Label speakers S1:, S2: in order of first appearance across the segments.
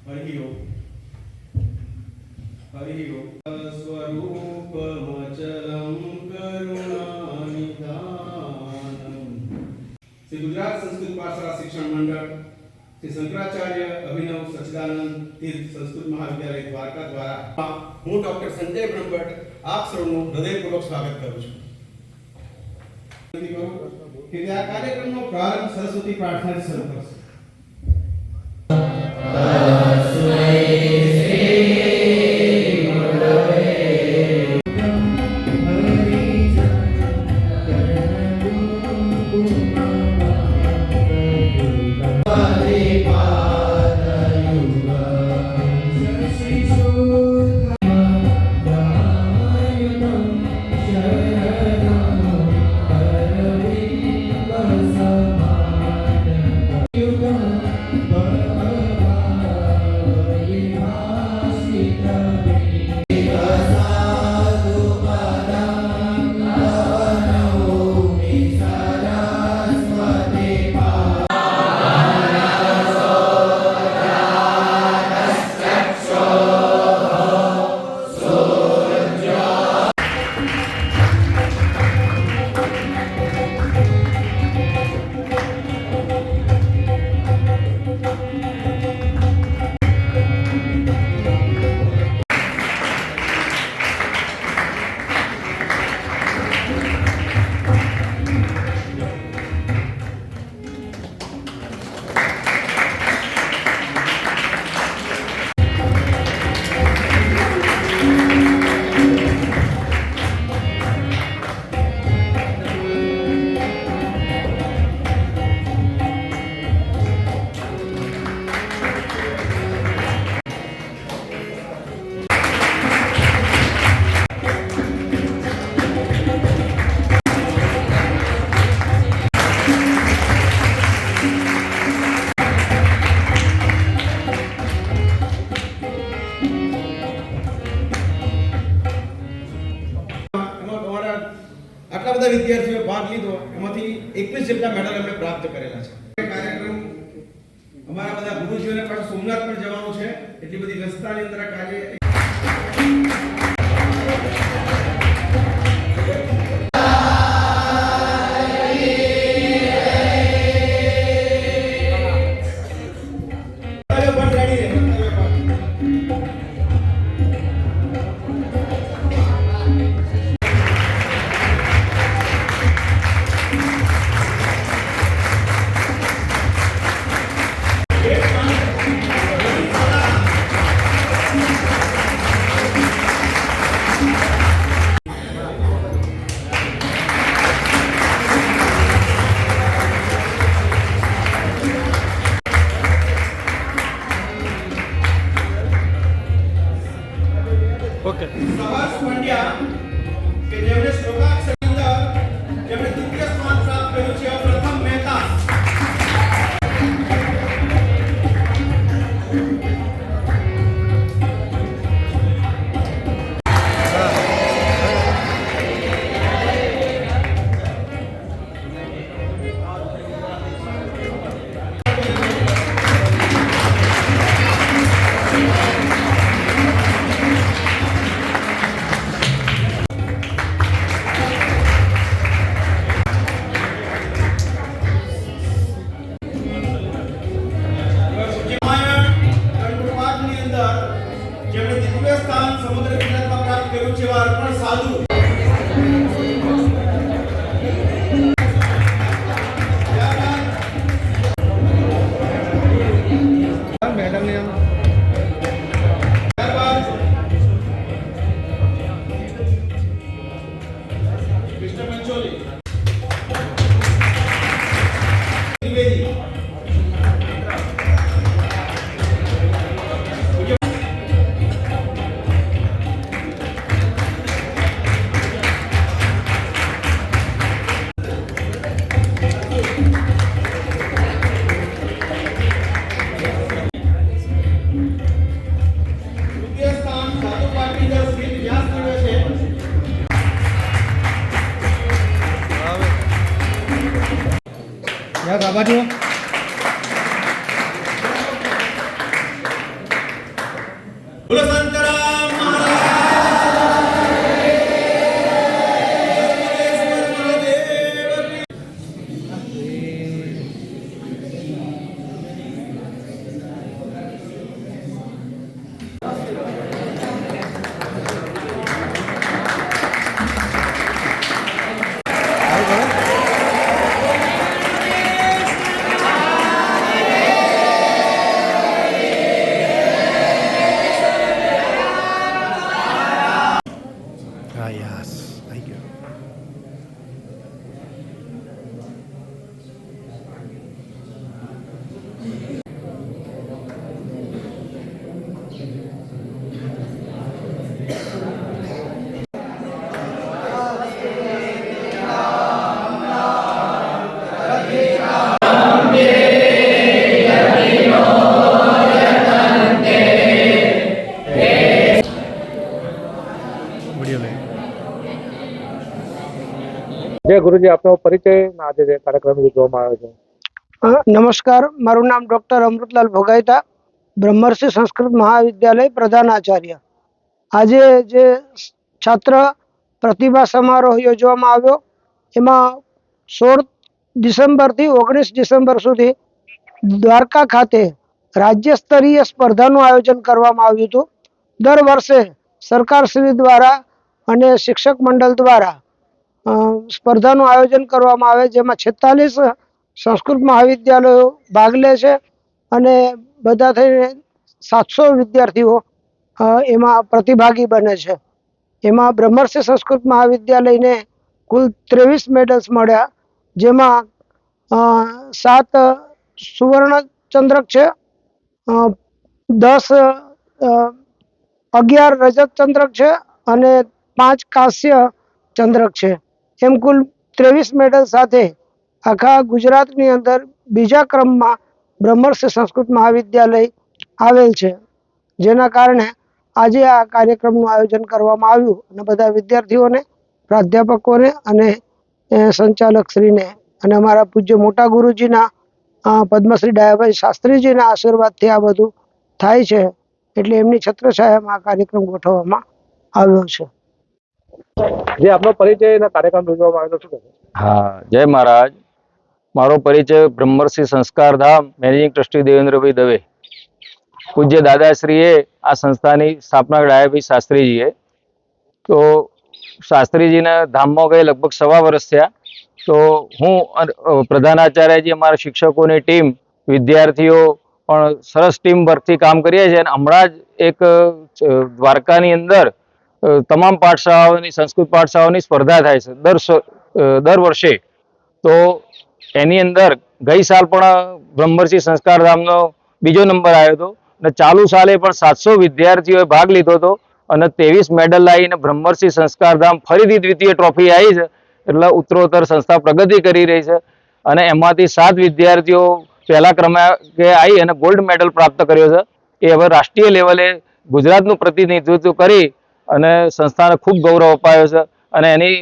S1: हरि ओम स्वरूपमचलं करुणानिधानम्। श्री गुजरात संस्कृत पाठशाला शिक्षण मंडल श्री शंकराचार्य अभिनव सच्चिदानंद तीर्थ संस्कृत महाविद्यालय द्वारका द्वारा हूँ डॉक्टर संजय ब्रह्मभट्ट आप સૌનું હૃદયપૂર્વક સ્વાગત કરું છું કે આ કાર્યક્રમનો પ્રારંભ સરસ્વતી પ્રાર્થનાથી શરૂ કરશે। આટલા બધા વિદ્યાર્થીઓ ભાગ લીધો એમાંથી 21 જેટલા મેડલ અમે પ્રાપ્ત કરેલા છે। કાર્યક્રમ અમારા બધા ગુરુજીઓને પાછું સોમનાથ પર જવાનું છે એટલી બધી વ્યસ્તતાની અંદર કાર્ય
S2: ओके
S1: સવાસ પંડ્યા કે જેમણે શ્લોકાક્ષરની અંદર જેમણે દ્વિતીય સ્થાન પ્રાપ્ત કર્યું છે પ્રથમ મહેતા જેમણે દ્વિતીય સ્થાન સમગ્ર ગુજરાતમાં પ્રાપ્ત કર્યું છે અર્પણ સાધુ મેડમ ને ત્યારબાદ કૃષ્ણ પંચોલી ત્રિવેદી
S2: યાર આ બાજુ
S1: બોલો સંતરામ
S2: જય ગુરુજી, આપનો પરિચય આજે જે કાર્યક્રમ યોજવામાં આવ્યો છે.
S3: નમસ્કાર, મારું નામ ડોક્ટર અમૃતલાલ ભોગાઈતા, બ્રહ્મર્ષિ સંસ્કૃત મહાવિદ્યાલય પ્રધાનાચાર્ય. આજે જે છાત્ર પ્રતિભા સમારોહ યોજવામાં આવ્યો એમાં 16 ડિસેમ્બરથી 19 ડિસેમ્બર સુધી દ્વારકા ખાતે રાજ્ય સ્તરીય સ્પર્ધાનું આયોજન કરવામાં આવ્યું હતું. દર વર્ષે સરકારશ્રી દ્વારા અને શિક્ષક મંડળ દ્વારા સ્પર્ધાનું આયોજન કરવામાં આવે, જેમાં 46 સંસ્કૃત મહાવિદ્યાલયો ભાગ લે છે અને બધા થઈને 700 વિદ્યાર્થીઓ એમાં પ્રતિભાગી બને છે. એમાં બ્રહ્મર્ષિ સંસ્કૃત મહાવિદ્યાલયને કુલ 23 મેડલ્સ મળ્યા, જેમાં 7 સુવર્ણ ચંદ્રક છે, 11 રજત ચંદ્રક છે અને 5 કાંસ્ય ચંદ્રક છે. એમ કુલ 23 મેડલ સાથે આખા ગુજરાતની અંદર બીજા ક્રમમાં બ્રહ્મર્ષિ સંસ્કૃત મહાવિદ્યાલય આવેલ છે, જેના કારણે આજે આ કાર્યક્રમનું આયોજન કરવામાં આવ્યું અને બધા વિદ્યાર્થીઓને, પ્રાધ્યાપકોને અને સંચાલકશ્રીને અને અમારા પૂજ્ય મોટા ગુરુજીના પદ્મશ્રી ડાયાભાઈ શાસ્ત્રીજીના આશીર્વાદથી આ બધું થાય છે. એટલે એમની છત્રછાયામાં આ કાર્યક્રમ ગોઠવવામાં આવ્યો છે.
S2: જે આપનો પરિચય અને કાર્યક્રમ યોજવામાં આવ્યો છે.
S4: હા, જય મહારાજ. મારો પરિચય બ્રહ્મર્ષિ સંસ્કાર ધામ મેનેજિંગ ટ્રસ્ટી દેવેન્દ્રભાઈ દવે. પૂજ્ય દાદાશ્રીએ આ સંસ્થાની સ્થાપના ડાયાભાઈ શાસ્ત્રીજીએ. તો શાસ્ત્રીજીના ધામમાં ગઈ લગભગ 1.25 વર્ષ થયા. તો હું પ્રધાનાચાર્યજી, અમારા શિક્ષકોની ટીમ, વિદ્યાર્થીઓ પણ સરસ ટીમ વર્કથી કામ કરીએ છીએ. અને હમણાં જ એક દ્વારકાની અંદર તમામ પાઠશાળાઓની, સંસ્કૃત પાઠશાળાઓની સ્પર્ધા થાય છે દર વર્ષે. તો એની અંદર ગઈ સાલ પણ બ્રહ્મર્ષિ સંસ્કાર ધામનો બીજો નંબર આવ્યો હતો અને ચાલુ સાલે પણ 700 વિદ્યાર્થીઓએ ભાગ લીધો હતો અને 23 મેડલ લાવીને બ્રહ્મર્ષિ સંસ્કાર ધામ ફરીથી દ્વિતીય ટ્રોફી આવી છે. એટલે ઉત્તરોત્તર સંસ્થા પ્રગતિ કરી રહી છે અને એમાંથી 7 વિદ્યાર્થીઓ પહેલા ક્રમે આવી અને ગોલ્ડ મેડલ પ્રાપ્ત કર્યો છે. એ હવે રાષ્ટ્રીય લેવલે ગુજરાતનું પ્રતિનિધિત્વ કરી અને સંસ્થાને ખૂબ ગૌરવ અપાયો છે અને એની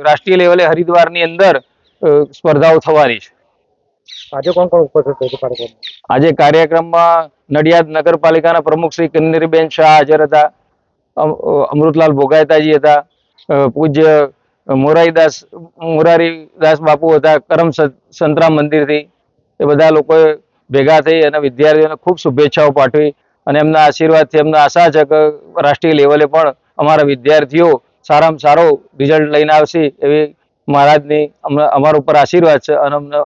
S4: રાષ્ટ્રીય લેવલે હરિદ્વારની અંદર સ્પર્ધાઓ થવાની છે.
S2: આજે કોણ કોણ ઉપસ્થિત થયું કાર્યક્રમ?
S4: આજે કાર્યક્રમમાં નડિયાદ નગરપાલિકાના પ્રમુખ શ્રી કિન્નરીબેન શાહ હાજર હતા, અમૃતલાલ ભોગાયતાજી હતા, પૂજ્ય મોરારીદાસ બાપુ હતા કરમ સંતરામ મંદિરથી. એ બધા લોકોએ ભેગા થઈ અને વિદ્યાર્થીઓને ખૂબ શુભેચ્છાઓ પાઠવી અને એમના આશીર્વાદથી અમને આશા છે કે રાષ્ટ્રીય લેવલે પણ અમારા વિદ્યાર્થીઓ સારામાં સારો રિઝલ્ટ લઈને આવશે એવી મહારાજની અમારા ઉપર આશીર્વાદ છે અને અમને